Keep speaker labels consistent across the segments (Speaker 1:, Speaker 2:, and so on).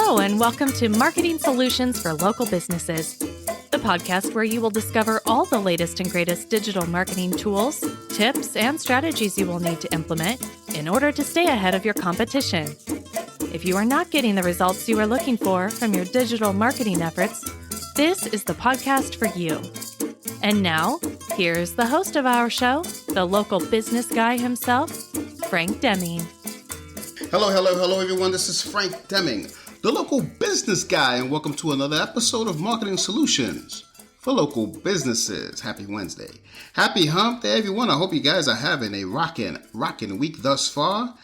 Speaker 1: Hello, and welcome to Marketing Solutions for Local Businesses, the podcast where you will discover all the latest and greatest digital marketing tools, tips, and strategies you will need to implement in order to stay ahead of your competition. If you are not getting the results you are looking for from your digital marketing efforts, this is the podcast for you. And now, here's the host of our show, the local business guy himself, Frank Deming.
Speaker 2: Hello, everyone. This is Frank Deming, the local business guy, and welcome to another episode of Marketing Solutions for Local Businesses. Happy Wednesday. Happy hump day, everyone. I hope you guys are having a rockin' week thus far.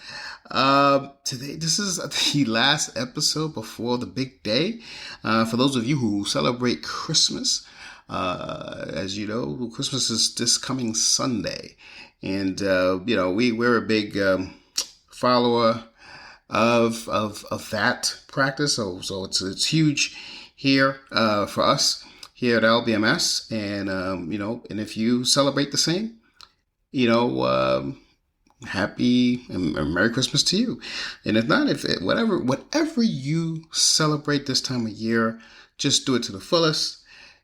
Speaker 2: Today, this is the last episode before the big day. For those of you who celebrate Christmas, as you know, Christmas is this coming Sunday. And, we're a big follower of that practice. So it's huge here for us here at LBMS. And, and if you celebrate the same, happy and Merry Christmas to you. And if not, whatever you celebrate this time of year, just do it to the fullest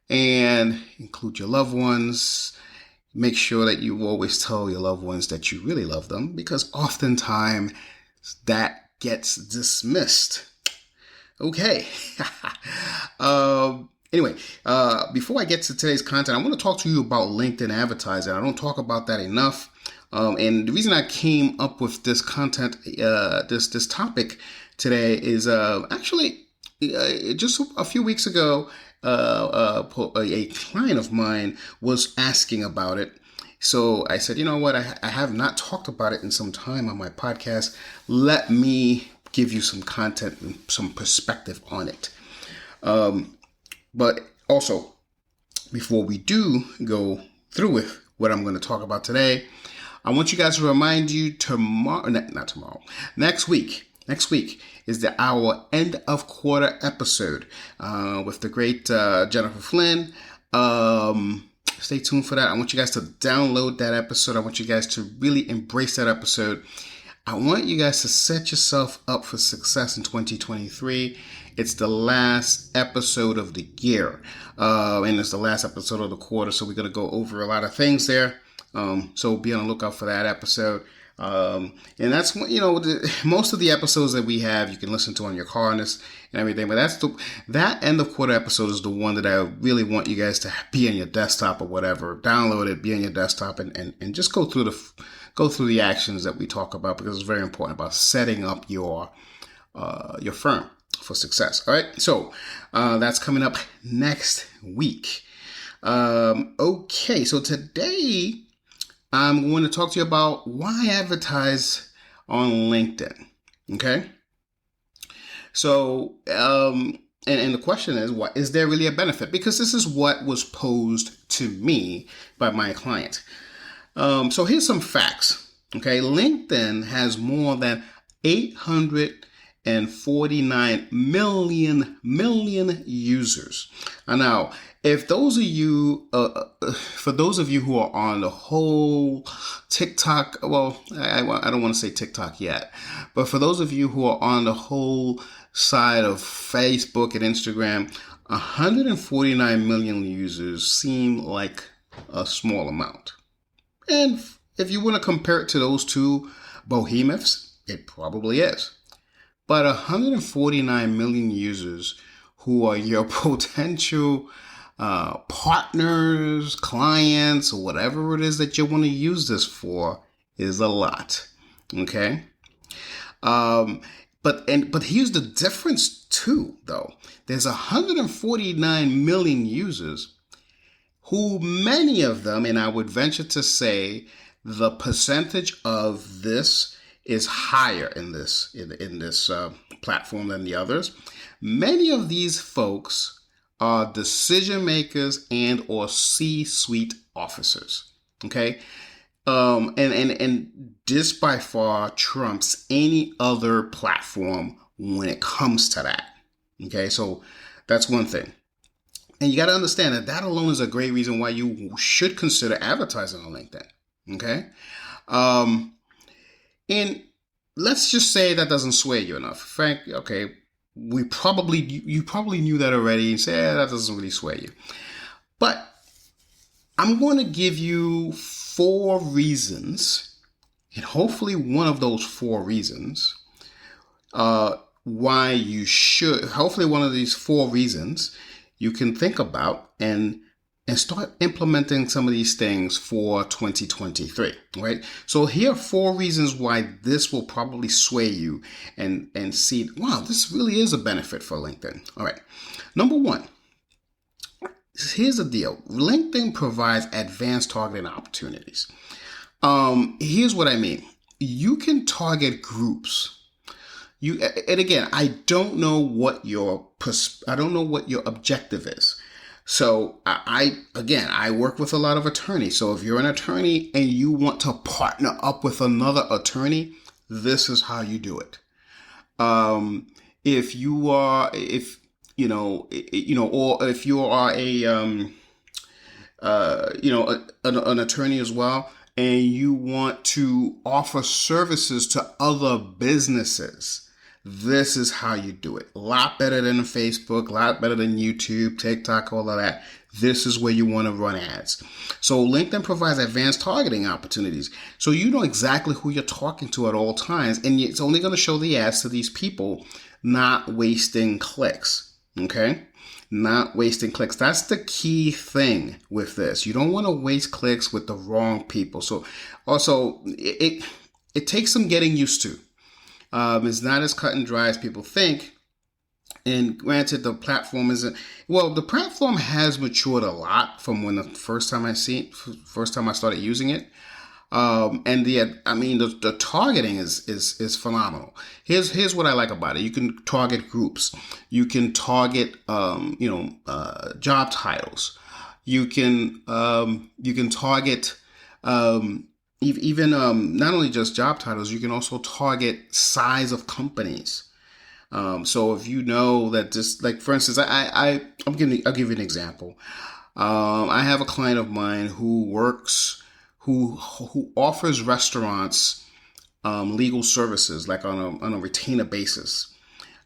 Speaker 2: and include your loved ones. Make sure that you always tell your loved ones that you really love them, because oftentimes that gets dismissed. Okay. Anyway, before I get to today's content, I want to talk to you about LinkedIn advertising. I don't talk about that enough. And the reason I came up with this content, this topic today is actually just a few weeks ago, a client of mine was asking about it. So I said, you know what? I have not talked about it in some time on my podcast. Let me give you some content and some perspective on it. But also, before we do go through with what I'm going to talk about today, I want you guys to remind you next week is our end of quarter episode with the great Jennifer Flynn. Stay tuned for that. I want you guys to download that episode. I want you guys to really embrace that episode. I want you guys to set yourself up for success in 2023. It's the last episode of the year, and it's the last episode of the quarter. So we're going to go over a lot of things there. So be on the lookout for that episode. And that's, most of the episodes that we have, you can listen to on your car and everything. But that end of quarter episode is the one that I really want you guys to be on your desktop or whatever. Download it, be on your desktop, and just go through the actions that we talk about, because it's very important about setting up your firm for success. All right. So, that's coming up next week. Okay. So today, I'm going to talk to you about why advertise on LinkedIn. Okay. So, and the question is, what is there really a benefit? Because this is what was posed to me by my client. So here's some facts. Okay. LinkedIn has more than 849 million users. And now, if those of you, for those of you who are on the whole TikTok, well, I don't want to say TikTok yet, but for those of you who are on the whole side of Facebook and Instagram, 149 million users seem like a small amount. And if you want to compare it to those two behemoths, it probably is. But 149 million users who are your potential partners, clients, or whatever it is that you want to use this for is a lot. Okay. But here's the difference too, though. There's 149 million users who, many of them, and I would venture to say the percentage of this is higher in this platform than the others. Many of these folks are decision makers and or C-suite officers. Okay. And this by far trumps any other platform when it comes to that. Okay. So that's one thing. And you got to understand that alone is a great reason why you should consider advertising on LinkedIn. Okay. And let's just say that doesn't sway you enough. Frank, okay, you probably knew that already and say, that doesn't really sway you. But I'm going to give you 4 reasons, and hopefully one of those 4 reasons, why you should, hopefully one of these 4 reasons you can think about and start implementing some of these things for 2023, right? So here are 4 reasons why this will probably sway you and see, wow, this really is a benefit for LinkedIn. All right. Number 1, here's the deal. LinkedIn provides advanced targeting opportunities. Here's what I mean. You can target groups. And again, I don't know what your objective is. So I work with a lot of attorneys. So if you're an attorney and you want to partner up with another attorney, this is how you do it. If you are an attorney as well, and you want to offer services to other businesses, this is how you do it. A lot better than Facebook, a lot better than YouTube, TikTok, all of that. This is where you want to run ads. So LinkedIn provides advanced targeting opportunities. So you know exactly who you're talking to at all times, and it's only going to show the ads to these people, not wasting clicks. Okay? Not wasting clicks. That's the key thing with this. You don't want to waste clicks with the wrong people. So also, it takes some getting used to. It's not as cut and dry as people think. And granted, the platform the platform has matured a lot from when the first time I started using it. The targeting is phenomenal. Here's what I like about it. You can target groups. You can target, job titles. You can target, even not only just job titles, you can also target size of companies. So if you know that just like, for instance, I'll give you an example. I have a client of mine who offers restaurants, legal services, like on a retainer basis.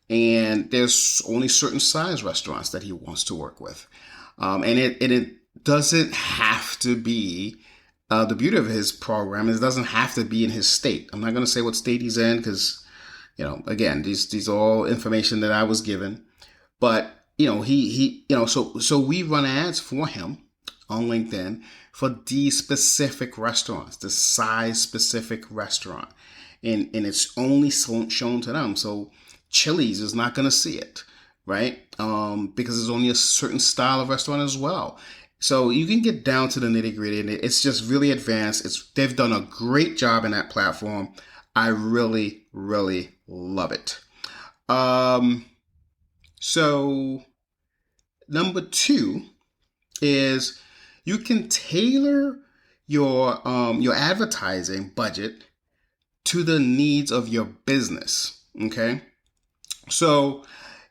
Speaker 2: And there's only certain size restaurants that he wants to work with. And it doesn't have to be, the beauty of his program is it doesn't have to be in his state. I'm not going to say what state he's in because, again, these are all information that I was given. But, so we run ads for him on LinkedIn for these specific restaurants, the size specific restaurant. And it's only shown to them. So Chili's is not going to see it, right? Because it's only a certain style of restaurant as well. So you can get down to the nitty gritty, and it's just really advanced. They've done a great job in that platform. I really, really love it. So number 2 is you can tailor your advertising budget to the needs of your business. Okay, so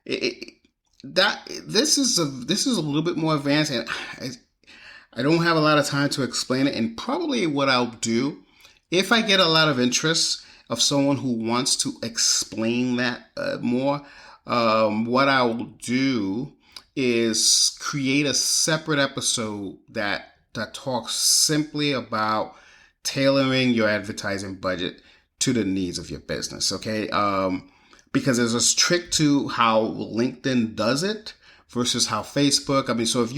Speaker 2: this is a little bit more advanced, and I don't have a lot of time to explain it. And probably what I'll do, if I get a lot of interest of someone who wants to explain that more, what I will do is create a separate episode that talks simply about tailoring your advertising budget to the needs of your business. Okay. Because there's a trick to how LinkedIn does it versus how Facebook. So if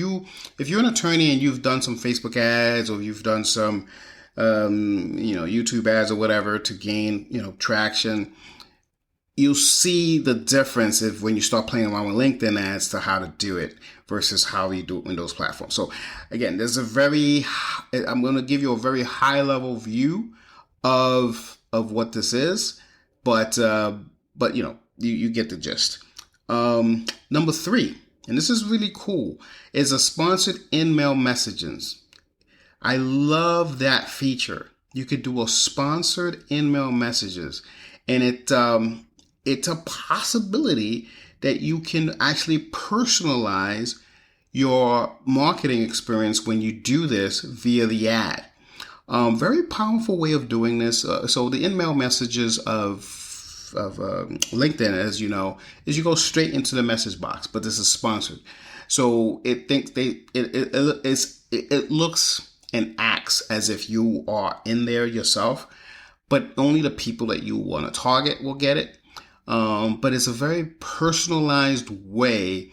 Speaker 2: you're an attorney and you've done some Facebook ads, or you've done some, YouTube ads or whatever to gain, traction, you'll see the difference when you start playing around with LinkedIn ads to how to do it versus how you do it in those platforms. So again, I'm going to give you a very high level view of what this is, but you get the gist. Number 3, and this is really cool, is a sponsored in-mail messages. I love that feature. You could do a sponsored in-mail messages, and it's a possibility that you can actually personalize your marketing experience when you do this via the ad. Very powerful way of doing this. So the in-mail messages of LinkedIn, as you know, is you go straight into the message box, but this is sponsored. So it thinks it looks and acts as if you are in there yourself, but only the people that you want to target will get it. But it's a very personalized way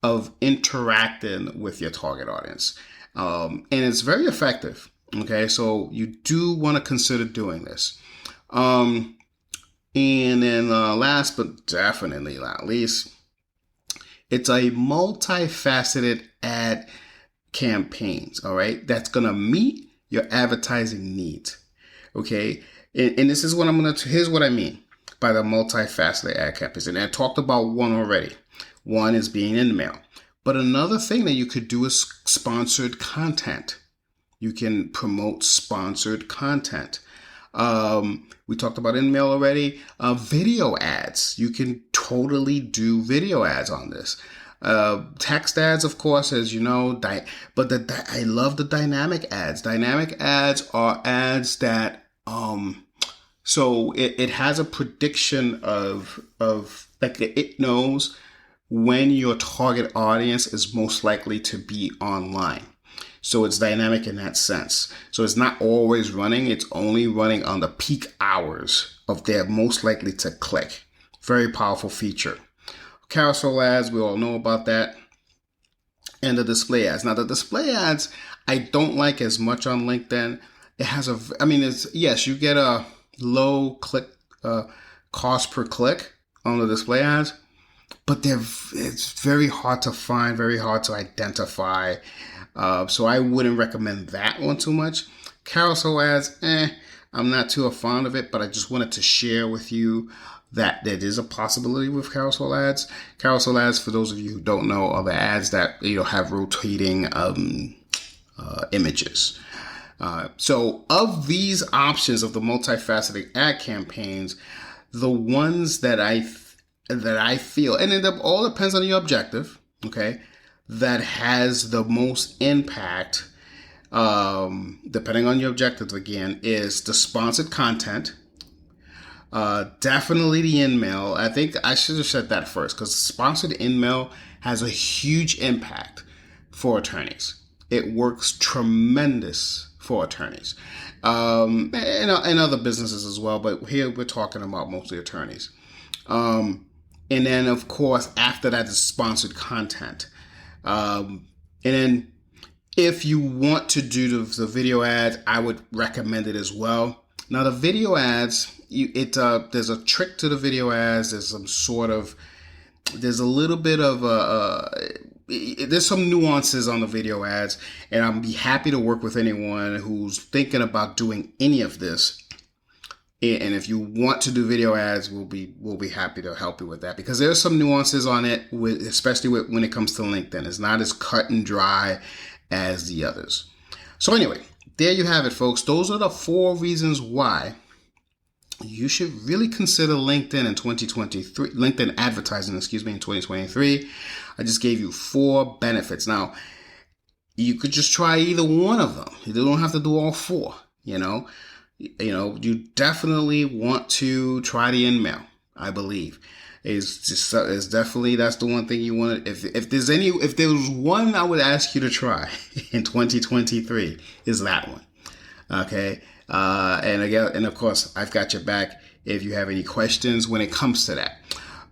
Speaker 2: of interacting with your target audience. And it's very effective. Okay, so you do want to consider doing this. And then last but definitely not least, it's a multifaceted ad campaigns, all right, that's going to meet your advertising needs. Okay, and this is what here's what I mean by the multifaceted ad campaigns. And I talked about one already. One is being in mail. But another thing that you could do is sponsored content. You can promote sponsored content. We talked about in-mail already. Video ads. You can totally do video ads on this. Text ads, of course, as you know. But I love the dynamic ads. Dynamic ads are ads that so it has a prediction of like it knows when your target audience is most likely to be online. So it's dynamic in that sense. So it's not always running. It's only running on the peak hours of they're most likely to click. Very powerful feature. Carousel ads, we all know about that. And the display ads. Now the display ads, I don't like as much on LinkedIn. It has yes, you get a low click cost per click on the display ads, but it's very hard to find, very hard to identify. So I wouldn't recommend that one too much. Carousel ads, I'm not too fond of it, but I just wanted to share with you that there is a possibility with carousel ads. Carousel ads, for those of you who don't know, are the ads that have rotating images. So of these options of the multifaceted ad campaigns, the ones that I feel, and it all depends on your objective, okay, that has the most impact, depending on your objective again, is the sponsored content. Definitely the in-mail. I think I should have said that first, because sponsored in-mail has a huge impact for attorneys. It works tremendous for attorneys, and other businesses as well. But here we're talking about mostly attorneys. And then, of course, after that is sponsored content. And then if you want to do the video ads, I would recommend it as well. Now, the video ads, there's a trick to the video ads. There's a little bit of there's some nuances on the video ads, and I'll be happy to work with anyone who's thinking about doing any of this. And if you want to do video ads, we'll be happy to help you with that, because there's some nuances on it, especially when it comes to LinkedIn. It's not as cut and dry as the others. So anyway, there you have it, folks. Those are the 4 reasons why you should really consider LinkedIn in 2023, LinkedIn advertising, in 2023. I just gave you 4 benefits. Now, you could just try either one of them. You don't have to do all 4, you definitely want to try the in-mail, I believe. It's definitely, that's the one thing you want to, if there's one I would ask you to try in 2023, is that one. Okay. And of course, I've got your back if you have any questions when it comes to that.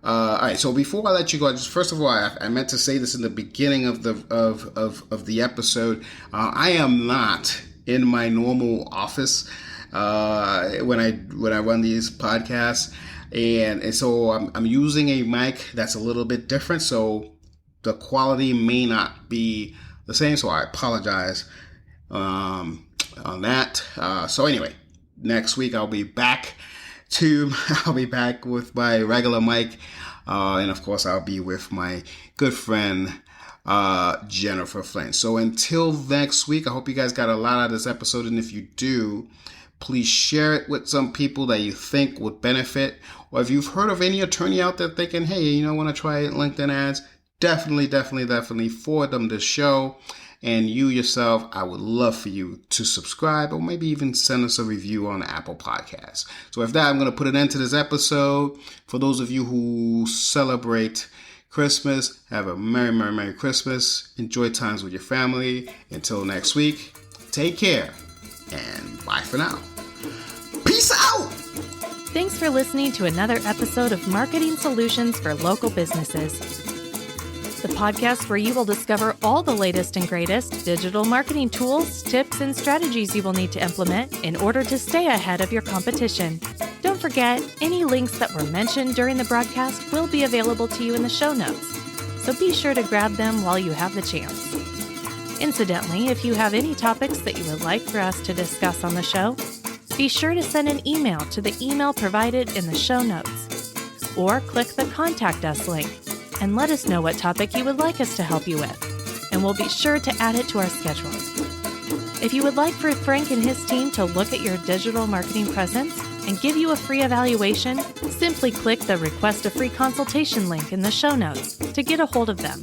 Speaker 2: All right. So before I let you go, just first of all, I meant to say this in the beginning of the episode. I am not in my normal office when I run these podcasts, and so I'm using a mic that's a little bit different, so the quality may not be the same. So I apologize on that. So anyway, next week I'll be back with my regular mic, and of course I'll be with my good friend Jennifer Flynn. So until next week, I hope you guys got a lot out of this episode, and if you do, please share it with some people that you think would benefit. Or if you've heard of any attorney out there thinking, hey, want to try LinkedIn ads, definitely forward them this show. And you yourself, I would love for you to subscribe or maybe even send us a review on the Apple Podcast. So with that, I'm going to put an end to this episode. For those of you who celebrate Christmas, have a Merry, Merry, Merry Christmas. Enjoy times with your family. Until next week, take care and bye for now. Peace out!
Speaker 1: Thanks for listening to another episode of Marketing Solutions for Local Businesses, the podcast where you will discover all the latest and greatest digital marketing tools, tips, and strategies you will need to implement in order to stay ahead of your competition. Don't forget, any links that were mentioned during the broadcast will be available to you in the show notes, so be sure to grab them while you have the chance. Incidentally, if you have any topics that you would like for us to discuss on the show, be sure to send an email to the email provided in the show notes, or click the Contact Us link and let us know what topic you would like us to help you with, and we'll be sure to add it to our schedule. If you would like for Frank and his team to look at your digital marketing presence and give you a free evaluation, simply click the Request a Free Consultation link in the show notes to get a hold of them.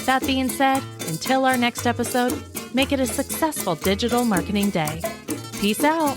Speaker 1: That being said, until our next episode, make it a successful digital marketing day. Peace out.